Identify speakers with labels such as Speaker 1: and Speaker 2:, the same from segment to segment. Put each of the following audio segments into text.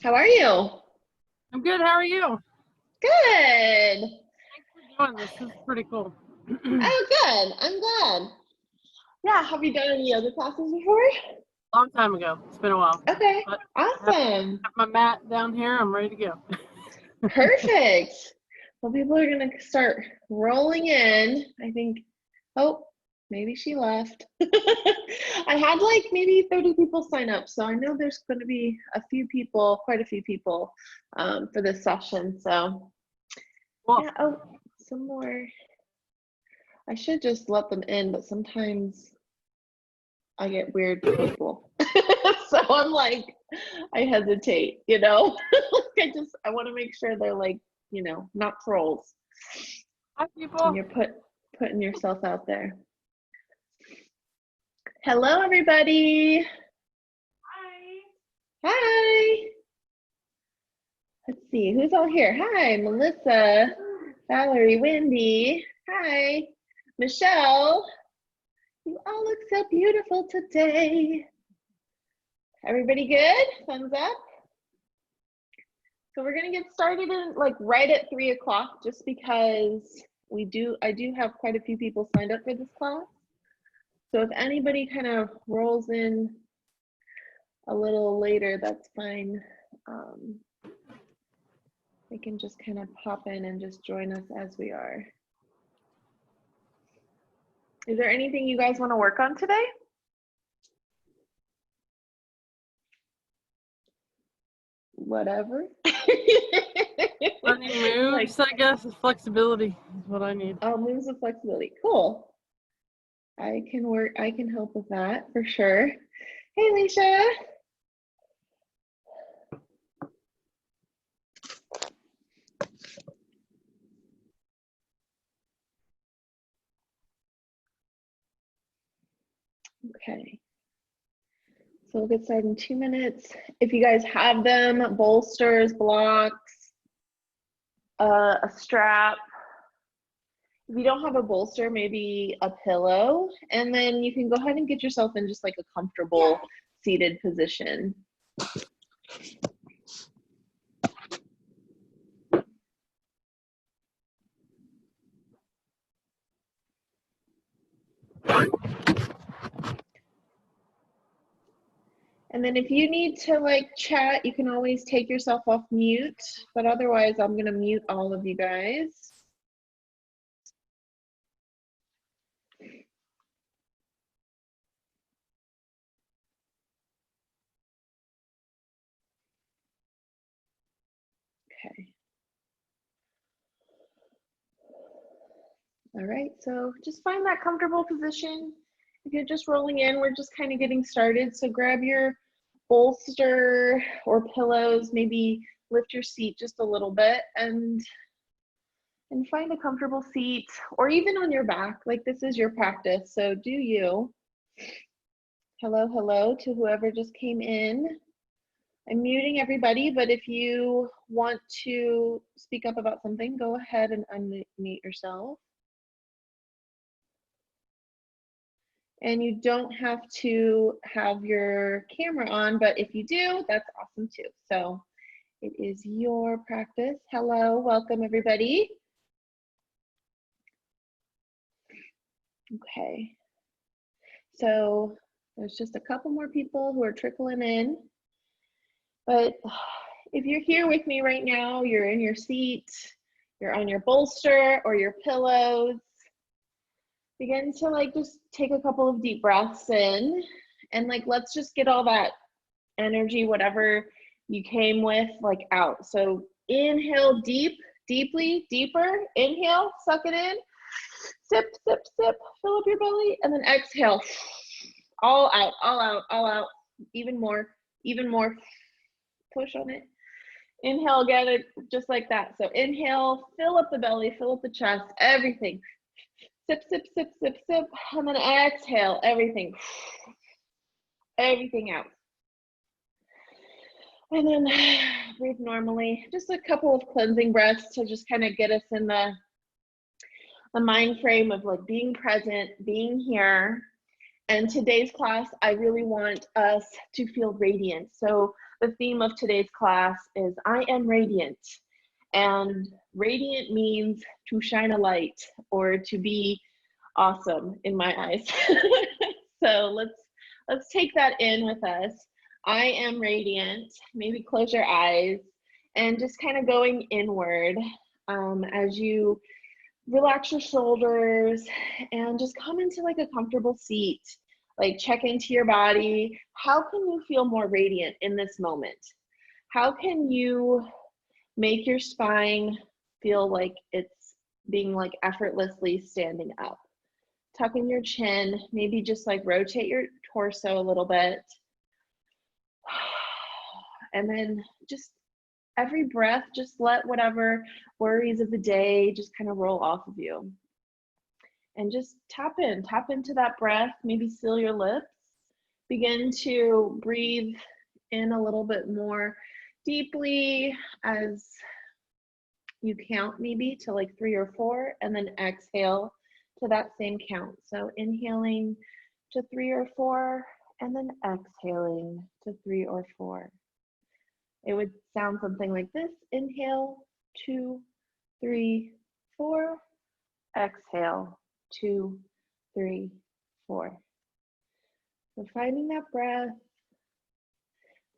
Speaker 1: How are you?
Speaker 2: I'm good. How are you?
Speaker 1: Good.
Speaker 2: Thanks for doing this. This is pretty cool.
Speaker 1: Oh, good. I'm glad. Yeah, have you done any yoga classes before?
Speaker 2: Long time ago. It's been a while.
Speaker 1: Okay,
Speaker 2: But I
Speaker 1: awesome.
Speaker 2: have my mat down here. I'm ready to go.
Speaker 1: Perfect. Well, people are going to start rolling in. I think, oh, maybe she left. I had like maybe 30 people sign up, so I know there's going to be a few people, quite a few people for this session. So,
Speaker 2: Well,
Speaker 1: yeah, oh, some more. I should just let them in, but sometimes I get weird people. So I'm like, I hesitate, I want to make sure they're like, not trolls.
Speaker 2: hi,
Speaker 1: And
Speaker 2: people.
Speaker 1: you're putting yourself out there. Hello, everybody.
Speaker 2: Hi.
Speaker 1: Hi. Let's see, who's all here? Hi, Melissa, Valerie, Wendy. Hi, Michelle. You all look so beautiful today. Everybody good? Thumbs up. So we're gonna get started in like right at 3 o'clock, just because I do have quite a few people signed up for this class. So if anybody kind of rolls in a little later, that's fine. They can just kind of pop in and just join us as we are. Is there anything you guys want to work on today? Whatever.
Speaker 2: Learning moves, I guess, is flexibility is what I need.
Speaker 1: Oh, moves of flexibility. Cool. I can help with that for sure. Hey, Alicia. Okay. So we'll get started in 2 minutes. If you guys have them, bolsters, blocks, a strap. If you don't have a bolster, maybe a pillow, and then you can go ahead and get yourself in just like a comfortable seated position. And then if you need to like chat, you can always take yourself off mute, but otherwise I'm gonna mute all of you guys. Okay. All right, so just find that comfortable position. If you're just rolling in, we're just kind of getting started. So grab your bolster or pillows, maybe lift your seat just a little bit and find a comfortable seat, or even on your back. Like, this is your practice, so do you. Hello to whoever just came in. I'm muting everybody, but if you want to speak up about something, go ahead and unmute yourself. And you don't have to have your camera on, but if you do, that's awesome too. So it is your practice. Hello, welcome everybody. Okay, so there's just a couple more people who are trickling in. But if you're here with me right now, you're in your seat, you're on your bolster or your pillows, begin to like just take a couple of deep breaths in, and like let's just get all that energy, whatever you came with, like out. So inhale deeply, deeper. Inhale, suck it in, sip, fill up your belly, and then exhale, all out, even more, push on it. Inhale again, just like that. So inhale, fill up the belly, fill up the chest, everything. Sip, and then exhale, everything out. And then breathe normally. Just a couple of cleansing breaths to just kind of get us in the mind frame of like being present, being here. And today's class, I really want us to feel radiant. So the theme of today's class is I am radiant. And radiant means to shine a light or to be awesome in my eyes. So let's take that in with us. I am radiant. Maybe close your eyes and just kind of going inward as you relax your shoulders and just come into like a comfortable seat. Like check into your body. How can you feel more radiant in this moment? How can you make your spine feel like it's being like effortlessly standing up? Tuck in your chin, maybe just like rotate your torso a little bit. And then just every breath, just let whatever worries of the day just kind of roll off of you. And just tap into that breath, maybe seal your lips. Begin to breathe in a little bit more deeply as you count maybe to like 3 or 4, and then exhale to that same count. So inhaling to 3 or 4, and then exhaling to 3 or 4. It would sound something like this. Inhale, 2, 3, 4. Exhale, 2, 3, 4. So finding that breath,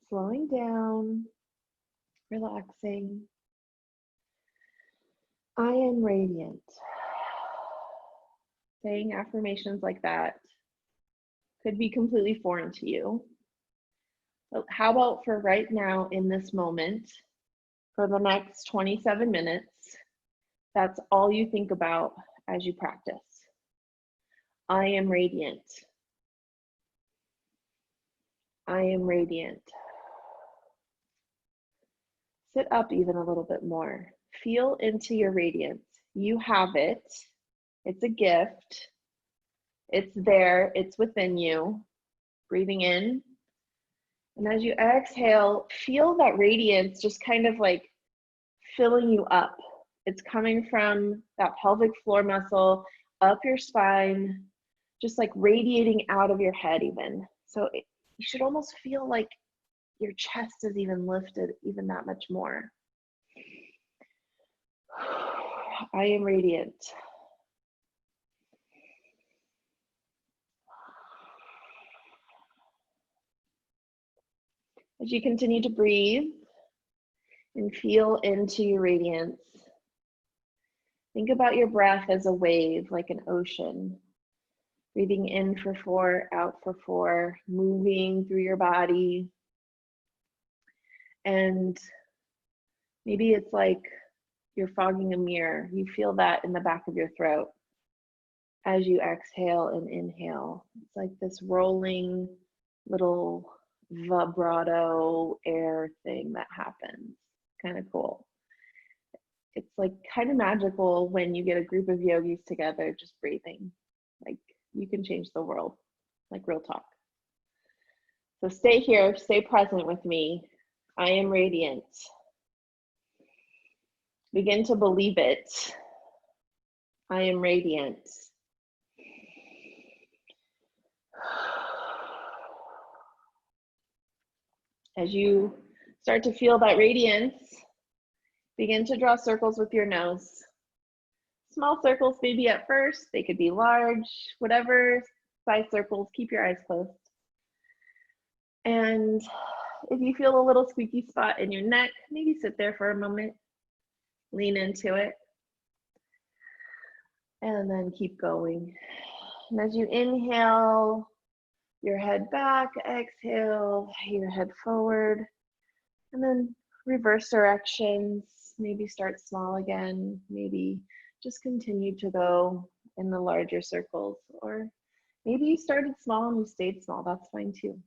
Speaker 1: slowing down, relaxing. I am radiant. Saying affirmations like that could be completely foreign to you. But how about for right now in this moment, for the next 27 minutes, that's all you think about as you practice. I am radiant. I am radiant. Sit up even a little bit more. Feel into your radiance. You have it. It's a gift. It's there. It's within you. Breathing in. And as you exhale, feel that radiance just kind of like filling you up. It's coming from that pelvic floor muscle, up your spine, just like radiating out of your head even. So you should almost feel like your chest is even lifted even that much more. I am radiant. As you continue to breathe and feel into your radiance, think about your breath as a wave, like an ocean. Breathing in for 4, out for 4, moving through your body. And maybe it's like you're fogging a mirror. You feel that in the back of your throat as you exhale and inhale. It's like this rolling little vibrato air thing that happens. Kind of cool. It's like kind of magical when you get a group of yogis together just breathing. Like you can change the world, like real talk. So stay here, stay present with me. I am radiant. Begin to believe it. I am radiant. As you start to feel that radiance, begin to draw circles with your nose. Small circles maybe at first, they could be large, whatever size circles, keep your eyes closed. And if you feel a little squeaky spot in your neck, maybe sit there for a moment, lean into it, and then keep going. And as you inhale, your head back, exhale, your head forward, and then reverse directions. Maybe start small again, maybe just continue to go in the larger circles, or maybe you started small and you stayed small, that's fine too.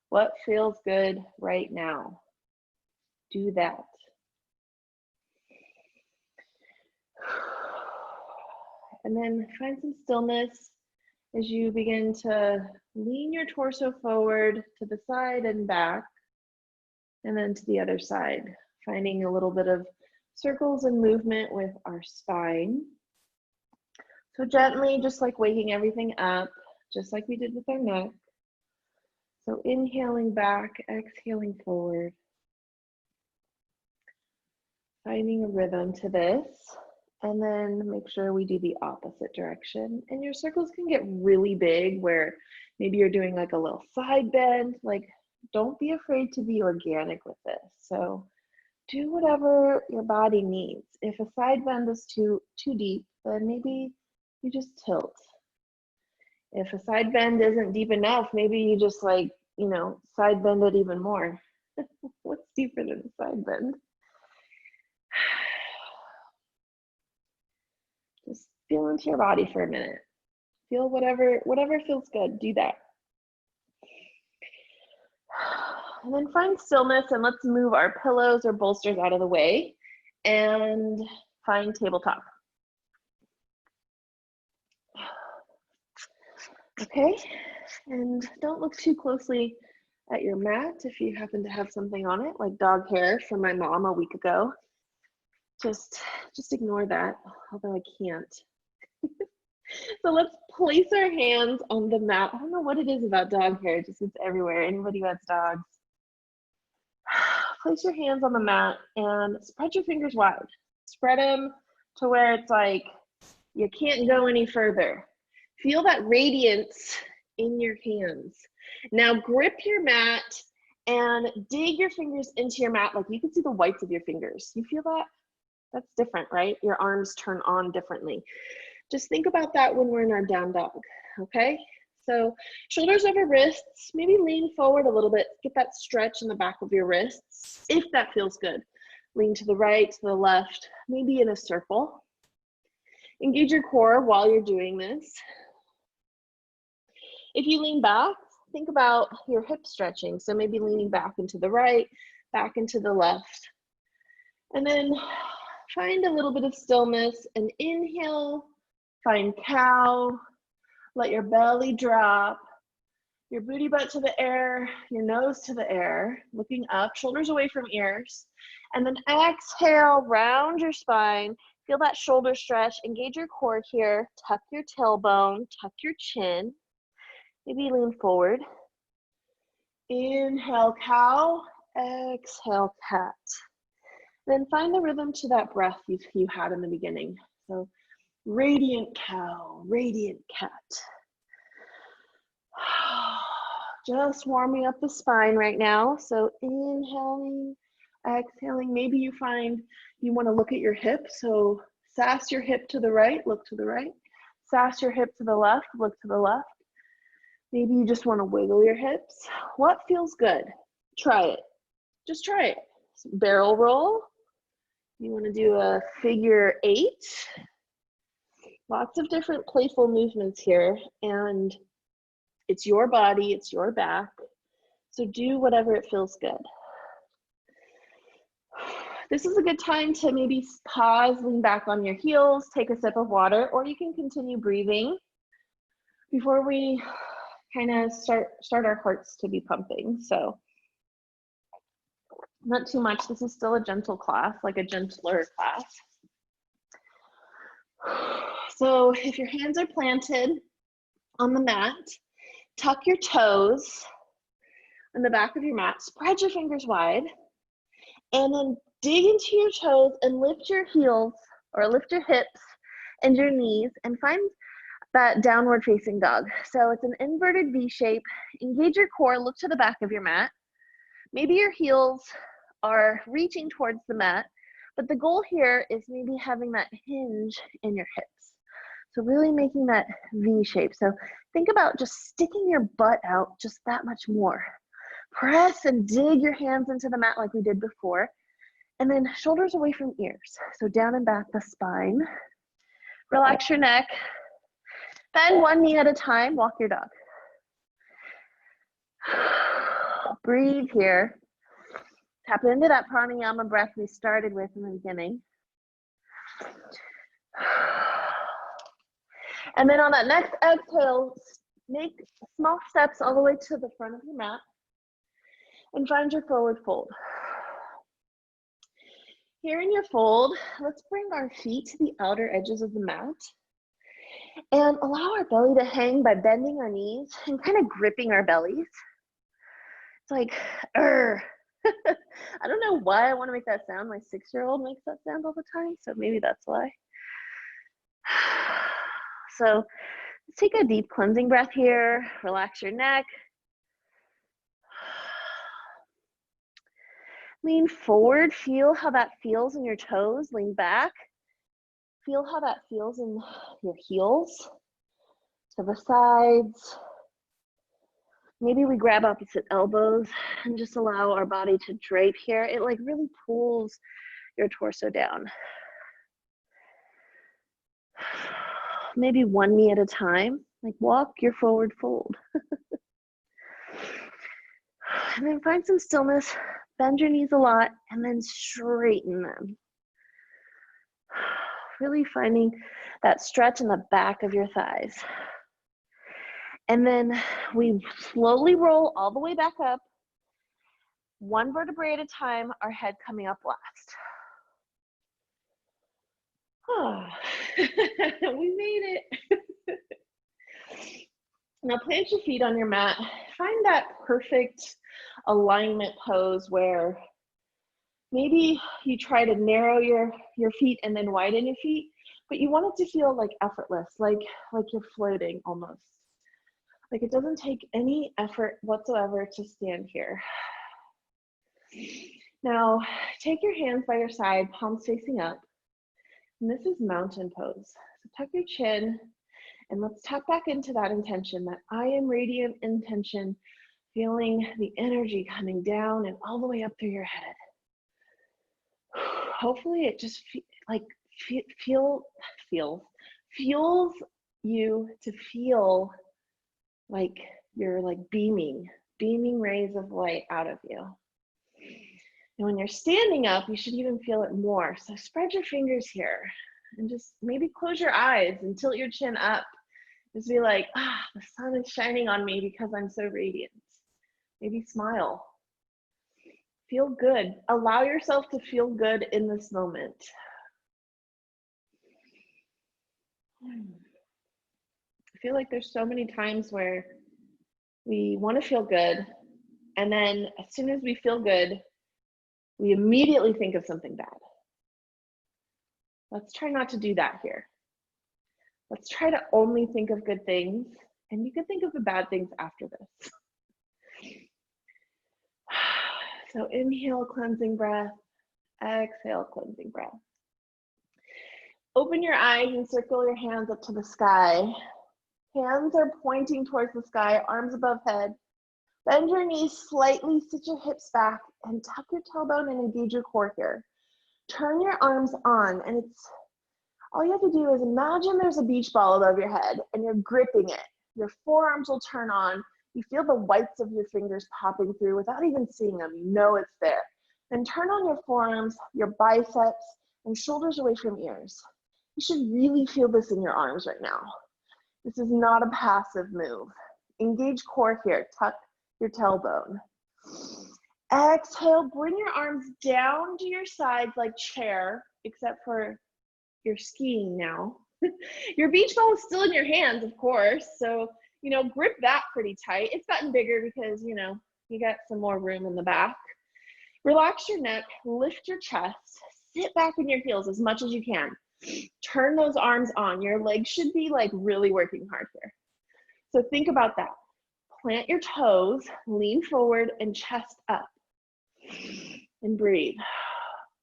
Speaker 1: What feels good right now? Do that. And then find some stillness as you begin to lean your torso forward to the side and back, and then to the other side, finding a little bit of circles and movement with our spine. So gently, just like waking everything up, just like we did with our neck. So inhaling back, exhaling forward. Finding a rhythm to this, and then make sure we do the opposite direction. And your circles can get really big where maybe you're doing like a little side bend. Like, don't be afraid to be organic with this. So do whatever your body needs. If a side bend is too deep, then maybe you just tilt. If a side bend isn't deep enough, maybe you just like, you know, side bend it even more. What's deeper than a side bend? Just feel into your body for a minute. Feel whatever feels good, do that. And then find stillness, and let's move our pillows or bolsters out of the way and find tabletop. Okay, and don't look too closely at your mat if you happen to have something on it, like dog hair from my mom a week ago. Just ignore that, although I can't. So let's place our hands on the mat. I don't know what it is about dog hair, just it's everywhere. Anybody who has dogs. Place your hands on the mat and spread your fingers wide. Spread them to where it's like you can't go any further. Feel that radiance in your hands. Now grip your mat and dig your fingers into your mat like you can see the whites of your fingers. You feel that? That's different, right? Your arms turn on differently. Just think about that when we're in our down dog, okay? So shoulders over wrists, maybe lean forward a little bit, get that stretch in the back of your wrists, if that feels good. Lean to the right, to the left, maybe in a circle. Engage your core while you're doing this. If you lean back, think about your hip stretching. So maybe leaning back into the right, back into the left. And then find a little bit of stillness and inhale, find cow, let your belly drop, your booty butt to the air, your nose to the air, looking up, shoulders away from ears. And then exhale, round your spine, feel that shoulder stretch, engage your core here, tuck your tailbone, tuck your chin, maybe lean forward. Inhale, cow, exhale, cat. Then find the rhythm to that breath you had in the beginning. So radiant cow, radiant cat. Just warming up the spine right now. So inhaling, exhaling. Maybe you find you want to look at your hip. So sass your hip to the right, look to the right. Sass your hip to the left, look to the left. Maybe you just want to wiggle your hips. What feels good? Try it. Just try it. Barrel roll. You want to do a figure 8. Lots of different playful movements here, and it's your body, it's your back, so do whatever it feels good. This is a good time to maybe pause, lean back on your heels, take a sip of water, or you can continue breathing before we kind of start our hearts to be pumping. So not too much. This is still a gentle class, like a gentler class. So if your hands are planted on the mat, tuck your toes on the back of your mat, spread your fingers wide, and then dig into your toes and lift your heels or lift your hips and your knees and find that downward facing dog. So it's an inverted V shape. Engage your core, look to the back of your mat. Maybe your heels are reaching towards the mat, but the goal here is maybe having that hinge in your hips. So really making that V shape. So think about just sticking your butt out just that much more. Press and dig your hands into the mat like we did before. And then shoulders away from ears. So down and back the spine. Relax your neck. Bend one knee at a time, walk your dog. Breathe here. Tap into that pranayama breath we started with in the beginning. And then on that next exhale, make small steps all the way to the front of your mat and find your forward fold. Here in your fold, let's bring our feet to the outer edges of the mat And allow our belly to hang by bending our knees and kind of gripping our bellies. It's like, I don't know why I want to make that sound. My 6-year-old makes that sound all the time, so maybe that's why. So let's take a deep cleansing breath here. Relax your neck. Lean forward. Feel how that feels in your toes. Lean back. Feel how that feels in your heels. To the sides. Maybe we grab opposite elbows and just allow our body to drape here. It like really pulls your torso down. Maybe one knee at a time, like walk your forward fold. And then find some stillness, bend your knees a lot, and then straighten them. Really finding that stretch in the back of your thighs. And then we slowly roll all the way back up, one vertebrae at a time, our head coming up last. We made it. Now plant your feet on your mat. Find that perfect alignment pose where maybe you try to narrow your feet and then widen your feet, but you want it to feel like effortless, like you're floating almost. Like it doesn't take any effort whatsoever to stand here. Now, take your hands by your side, palms facing up. And this is mountain pose. So tuck your chin and let's tap back into that intention, that I am radiant intention, feeling the energy coming down and all the way up through your head. Hopefully it just fuels you to feel like you're like beaming rays of light out of you. And when you're standing up, you should even feel it more. So spread your fingers here and just maybe close your eyes and tilt your chin up. Just be like, the sun is shining on me because I'm so radiant. Maybe smile. Feel good. Allow yourself to feel good in this moment. I feel like there's so many times where we want to feel good, and then as soon as we feel good, we immediately think of something bad. Let's try not to do that here. Let's try to only think of good things, and you can think of the bad things after this. So inhale, cleansing breath. Exhale, cleansing breath. Open your eyes and circle your hands up to the sky. Hands are pointing towards the sky, arms above head. Bend your knees slightly, sit your hips back, and tuck your tailbone and engage your core here. Turn your arms on, and all you have to do is imagine there's a beach ball above your head, and you're gripping it. Your forearms will turn on. You feel the whites of your fingers popping through without even seeing them. You know it's there. Then turn on your forearms, your biceps, and shoulders away from ears. You should really feel this in your arms right now. This is not a passive move. Engage core here. Tuck your tailbone. Exhale, bring your arms down to your sides like chair, except for you're skiing now. Your beach ball is still in your hands, of course. So, grip that pretty tight. It's gotten bigger because, you got some more room in the back. Relax your neck, lift your chest, sit back in your heels as much as you can. Turn those arms on. Your legs should be like really working hard here. So think about that. Plant your toes, lean forward and chest up. And breathe.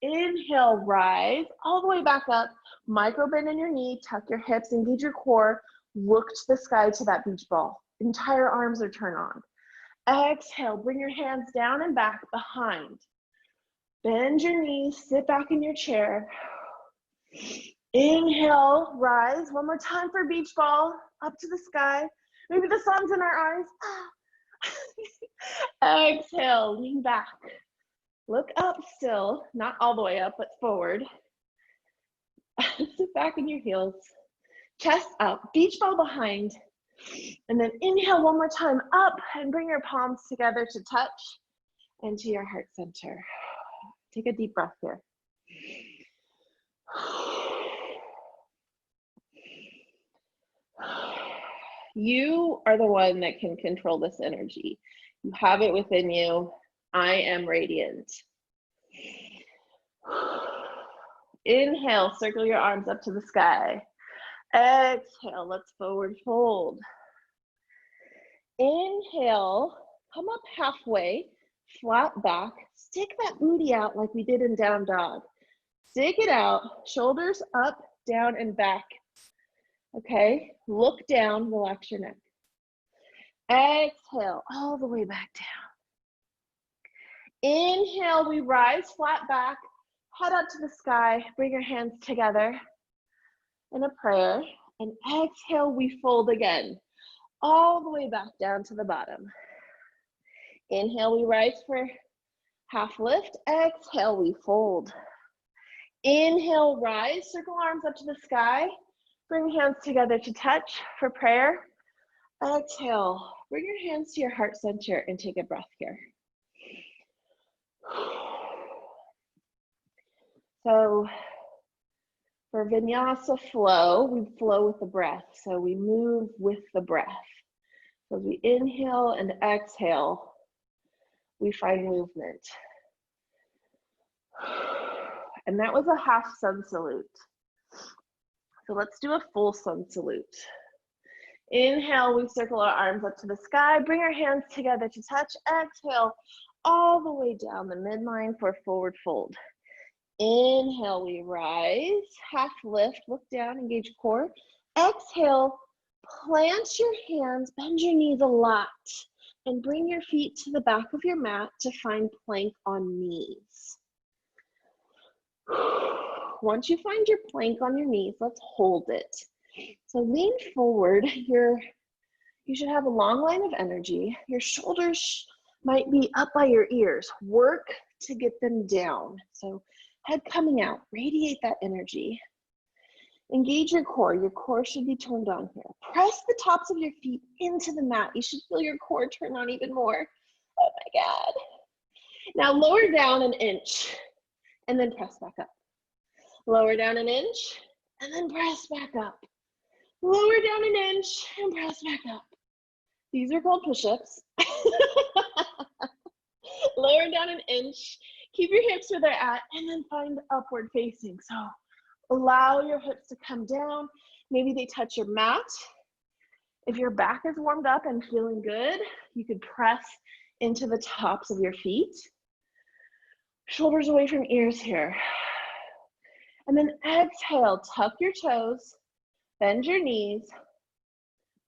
Speaker 1: Inhale, rise all the way back up. Micro bend in your knee, tuck your hips, engage your core. Look to the sky to that beach ball. Entire arms are turned on. Exhale, bring your hands down and back behind. Bend your knees, sit back in your chair. Inhale, rise. One more time for beach ball, up to the sky. Maybe the sun's in our eyes. Exhale, lean back. Look up still, not all the way up, but forward. Sit back in your heels. Chest up, beach ball behind. And then inhale one more time up and bring your palms together to touch and to your heart center. Take a deep breath here. You are the one that can control this energy. You have it within you. I am radiant. Inhale, circle your arms up to the sky. Exhale, let's forward fold. Inhale, come up halfway, flat back, stick that booty out like we did in down dog. Stick it out, shoulders up, down, and back. Okay, look down, relax your neck. Exhale, all the way back down. Inhale, we rise flat back, head up to the sky, bring your hands together in a prayer. And exhale, we fold again, all the way back down to the bottom. Inhale, we rise for half lift. Exhale, we fold. Inhale, rise, circle arms up to the sky. Bring hands together to touch for prayer. Exhale, bring your hands to your heart center and take a breath here. So for vinyasa flow, we flow with the breath. So we move with the breath. So as we inhale and exhale, we find movement. And that was a half sun salute. So let's do a full sun salute. Inhale, we circle our arms up to the sky, bring our hands together to touch. Exhale, all the way down the midline for forward fold. Inhale, we rise, half lift, look down, engage core. Exhale, plant your hands, bend your knees a lot, and bring your feet to the back of your mat to find plank on knees. Once you find your plank on your knees, let's hold it. So lean forward. You should have a long line of energy. Your shoulders might be up by your ears. Work to get them down. So head coming out, radiate that energy. Engage your core. Your core should be turned on here. Press the tops of your feet into the mat. You should feel your core turn on even more. Oh my God. Now lower down an inch and then press back up. Lower down an inch and then press back up. Lower down an inch and press back up. These are called push-ups. Lower down an inch, keep your hips where they're at, and then find upward facing. So allow your hips to come down. Maybe they touch your mat. If your back is warmed up and feeling good, you could press into the tops of your feet. Shoulders away from ears here. And then exhale, tuck your toes, bend your knees,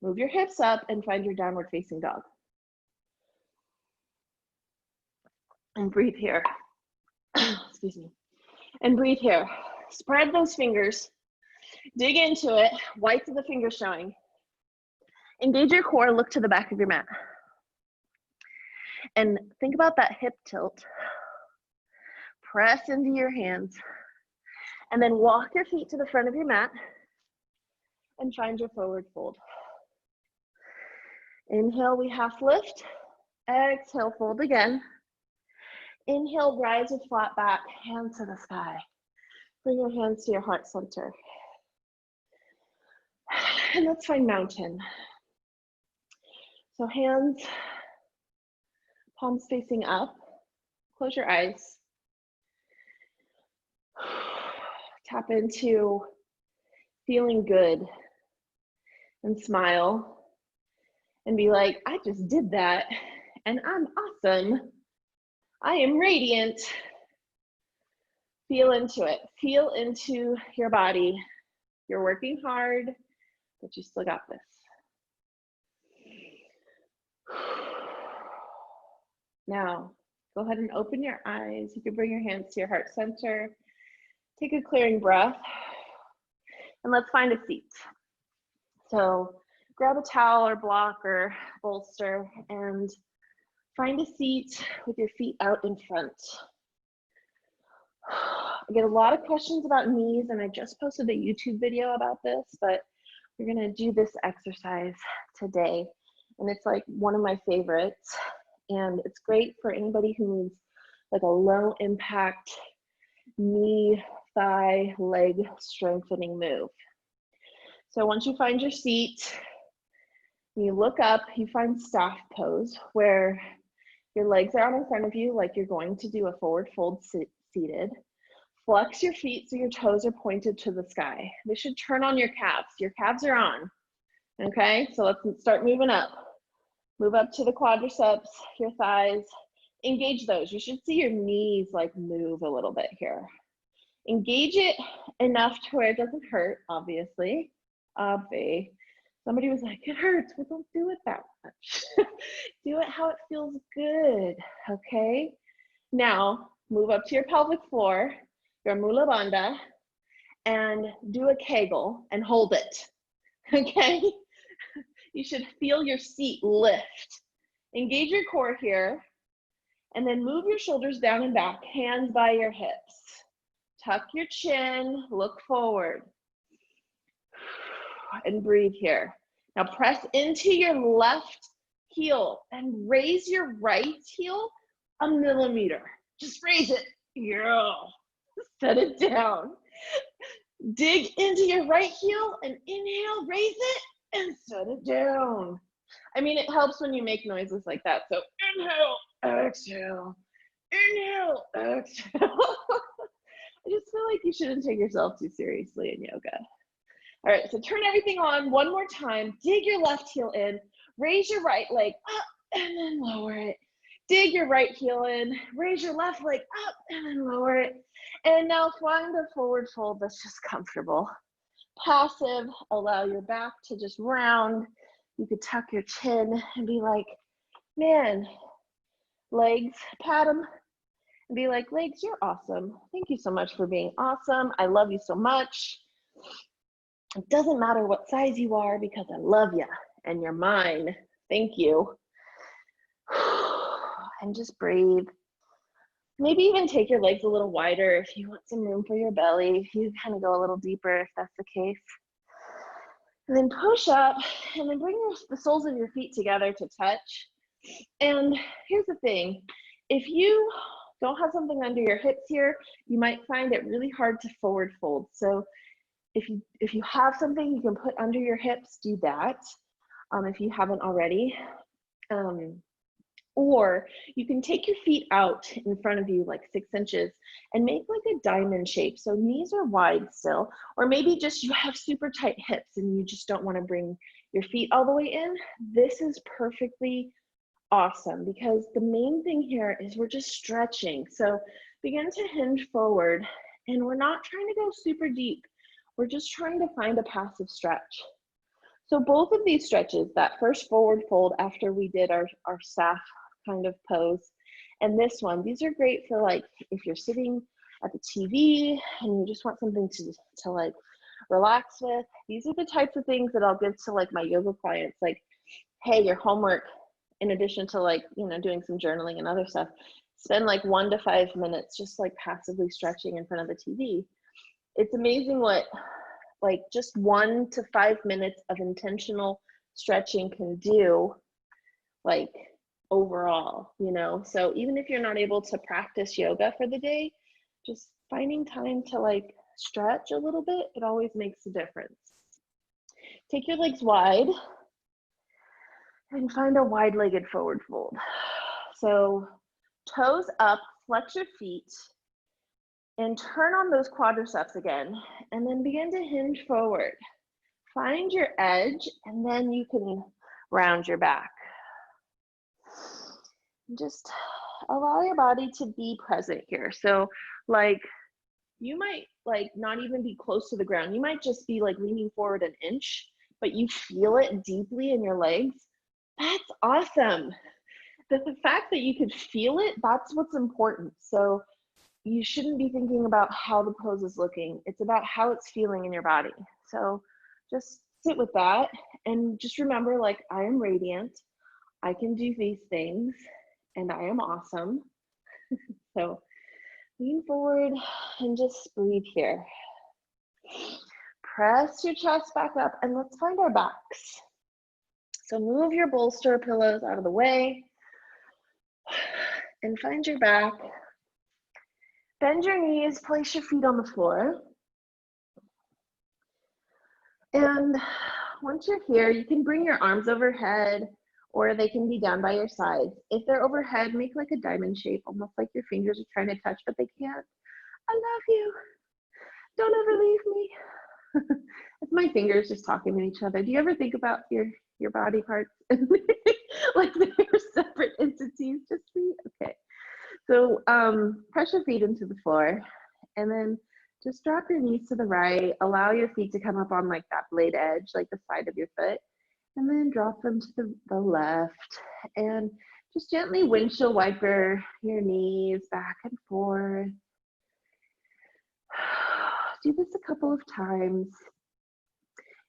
Speaker 1: move your hips up, and find your downward facing dog. And breathe here. Excuse me. And breathe here. Spread those fingers. Dig into it. Whites of the fingers showing. Engage your core. Look to the back of your mat. And think about that hip tilt. Press into your hands. And then walk your feet to the front of your mat and find your forward fold. Inhale, we half lift. Exhale, fold again. Inhale, rise with flat back, hands to the sky. Bring your hands to your heart center. And let's find mountain. So hands, palms facing up. Close your eyes. Tap into feeling good and smile and be like, I just did that and I'm awesome. I am radiant. Feel into it. Feel into your body. You're working hard, but you still got this. Now, go ahead and open your eyes. You can bring your hands to your heart center. Take a clearing breath. And let's find a seat. So grab a towel or block or bolster and find a seat with your feet out in front. I get a lot of questions about knees, and I just posted a YouTube video about this, but we're gonna do this exercise today. And it's like one of my favorites. And it's great for anybody who needs like a low impact knee, thigh, leg strengthening move. So once you find your seat, you look up, you find staff pose where your legs are out in front of you like you're going to do a forward fold seated. Flex your feet so your toes are pointed to the sky. This should turn on your calves. Your calves are on. Okay, so let's start moving up. Move up to the quadriceps, your thighs. Engage those. You should see your knees like move a little bit here. Engage it enough to where it doesn't hurt, obviously. Somebody was like, it hurts. Well, don't do it that much. Do it how it feels good, okay? Now, move up to your pelvic floor, your mula bandha, and do a kegel and hold it, okay? You should feel your seat lift. Engage your core here, and then move your shoulders down and back, hands by your hips. Tuck your chin, look forward, and breathe here. Now press into your left heel and raise your right heel a millimeter. Just raise it. Yeah. Set it down. Dig into your right heel and inhale, raise it, and set it down. I mean, it helps when you make noises like that. So inhale, exhale, inhale, exhale. I just feel like you shouldn't take yourself too seriously in yoga. All right, so turn everything on one more time. Dig your left heel in, raise your right leg up, and then lower it. Dig your right heel in, raise your left leg up, and then lower it. And now find a forward fold that's just comfortable. Passive, allow your back to just round. You could tuck your chin and be like, man, legs, pat them, and be like, legs, you're awesome. Thank you so much for being awesome. I love you so much. It doesn't matter what size you are because I love you and you're mine. Thank you. And just breathe. Maybe even take your legs a little wider if you want some room for your belly. You kind of go a little deeper if that's the case. And then push up and then bring the soles of your feet together to touch. And here's the thing. If you don't have something under your hips here, you might find it really hard to forward fold. So if you have something you can put under your hips, do that if you haven't already. Or you can take your feet out in front of you like 6 inches and make like a diamond shape. So knees are wide still, or maybe just you have super tight hips and you just don't want to bring your feet all the way in. This is perfectly awesome because the main thing here is we're just stretching. So begin to hinge forward, and we're not trying to go super deep. We're just trying to find a passive stretch. So both of these stretches, that first forward fold after we did our staff kind of pose, and this one, these are great for like if you're sitting at the TV and you just want something to like relax with. These are the types of things that I'll give to like my yoga clients, like, hey, your homework, in addition to like, you know, doing some journaling and other stuff, spend like 1 to 5 minutes just like passively stretching in front of the TV. It's amazing what like just 1 to 5 minutes of intentional stretching can do like overall, you know. So even if you're not able to practice yoga for the day, just finding time to like stretch a little bit, it always makes a difference. Take your legs wide and find a wide-legged forward fold. So toes up, flex your feet, and turn on those quadriceps again, and then begin to hinge forward. Find your edge, and then you can round your back. Just allow your body to be present here. So like you might like not even be close to the ground. You might just be like leaning forward an inch, but you feel it deeply in your legs. That's awesome. The fact that you could feel it, that's what's important. So you shouldn't be thinking about how the pose is looking. It's about how it's feeling in your body. So just sit with that and just remember, like, I am radiant. I can do these things and I am awesome. So lean forward and just breathe here. Press your chest back up and let's find our backs. So move your bolster pillows out of the way and find your back. Bend your knees, place your feet on the floor. And once you're here, you can bring your arms overhead, or they can be down by your sides. If they're overhead, make like a diamond shape, almost like your fingers are trying to touch, but they can't. I love you. Don't ever leave me. It's my fingers just talking to each other. Do you ever think about your body parts like they're separate entities? Just me? Okay. So press your feet into the floor, and then just drop your knees to the right. Allow your feet to come up on like that blade edge, like the side of your foot, and then drop them to the left. And just gently windshield wiper your knees back and forth. Do this a couple of times.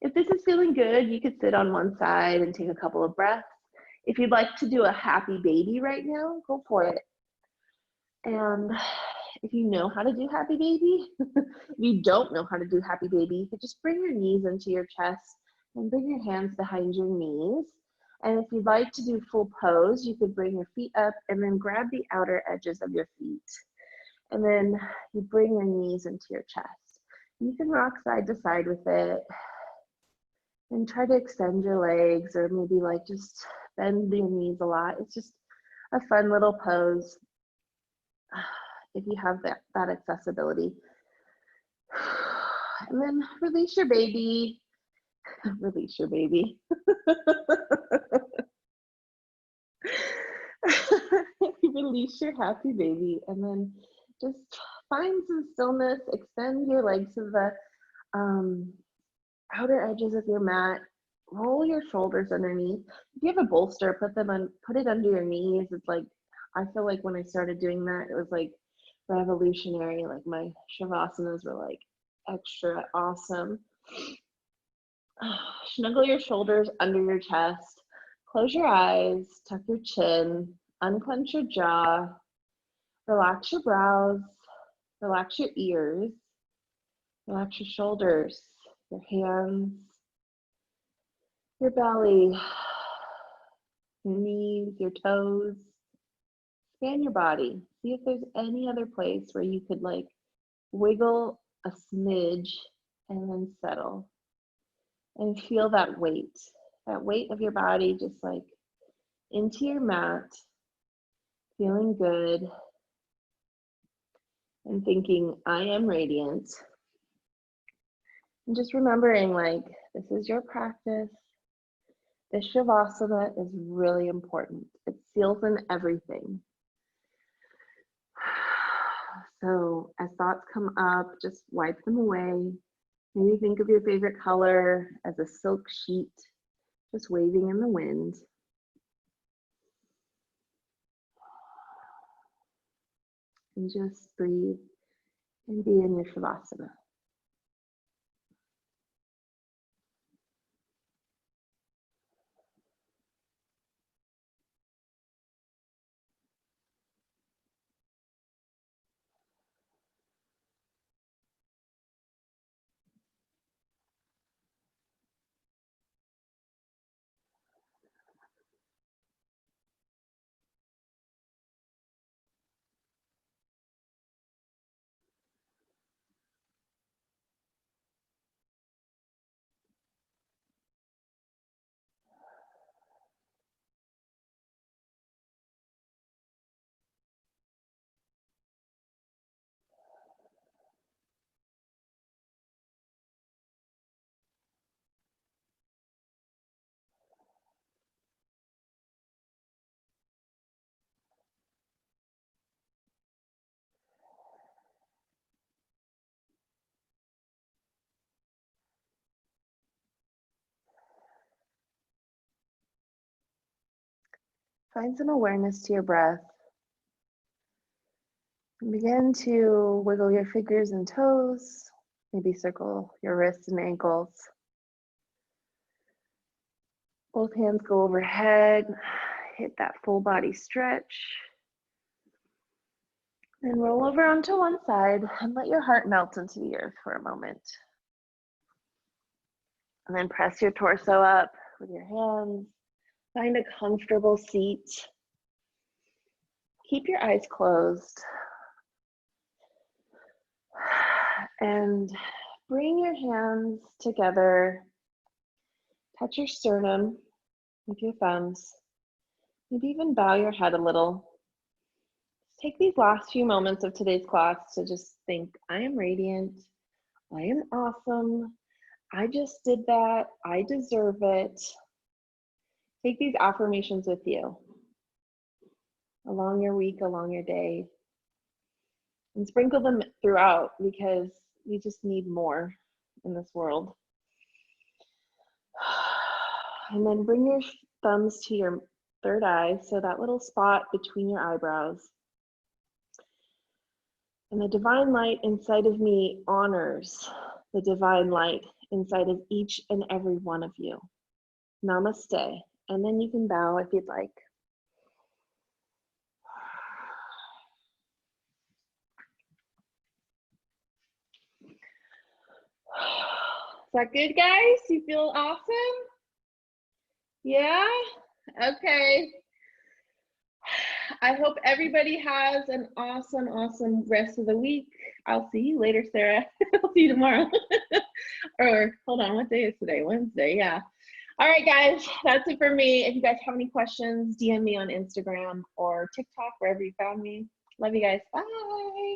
Speaker 1: If this is feeling good, you could sit on one side and take a couple of breaths. If you'd like to do a happy baby right now, go for it. And if you know how to do happy baby, if you don't know how to do happy baby, you could just bring your knees into your chest and bring your hands behind your knees. And if you'd like to do full pose, you could bring your feet up and then grab the outer edges of your feet. And then you bring your knees into your chest. You can rock side to side with it and try to extend your legs, or maybe like just bend your knees a lot. It's just a fun little pose if you have that accessibility. And then release your baby. Release your baby. Release your happy baby, and then just find some stillness. Extend your legs to the outer edges of your mat. Roll your shoulders underneath. If you have a bolster, put it under your knees. It's like, I feel like when I started doing that, it was like revolutionary. Like my Savasanas were like extra awesome. Snuggle your shoulders under your chest. Close your eyes, tuck your chin, unclench your jaw, relax your brows, relax your ears, relax your shoulders, your hands, your belly, your knees, your toes. Scan your body. See if there's any other place where you could like wiggle a smidge and then settle. And feel that weight of your body just like into your mat, feeling good, and thinking, I am radiant. And just remembering, like, this is your practice. This Shavasana is really important. It seals in everything. So as thoughts come up, just wipe them away. Maybe think of your favorite color as a silk sheet, just waving in the wind. And just breathe and be in your Shavasana. Find some awareness to your breath. And begin to wiggle your fingers and toes. Maybe circle your wrists and ankles. Both hands go overhead. Hit that full body stretch. Then roll over onto one side and let your heart melt into the earth for a moment. And then press your torso up with your hands. Find a comfortable seat. Keep your eyes closed. And bring your hands together Touch your sternum with your thumbs. Maybe even bow your head a little. Take these last few moments of today's class to just think, I am radiant. I am awesome. I just did that. I deserve it. Take these affirmations with you along your week, along your day, and sprinkle them throughout because we just need more in this world. And then bring your thumbs to your third eye, so that little spot between your eyebrows. And the divine light inside of me honors the divine light inside of each and every one of you. Namaste. And then you can bow if you'd like. Is that good, guys? You feel awesome? Yeah? Okay. I hope everybody has an awesome, awesome rest of the week. I'll see you later, Sarah. I'll see you tomorrow. Or hold on, what day is today? Wednesday, yeah. All right, guys, that's it for me. If you guys have any questions, DM me on Instagram or TikTok, wherever you found me. Love you guys. Bye.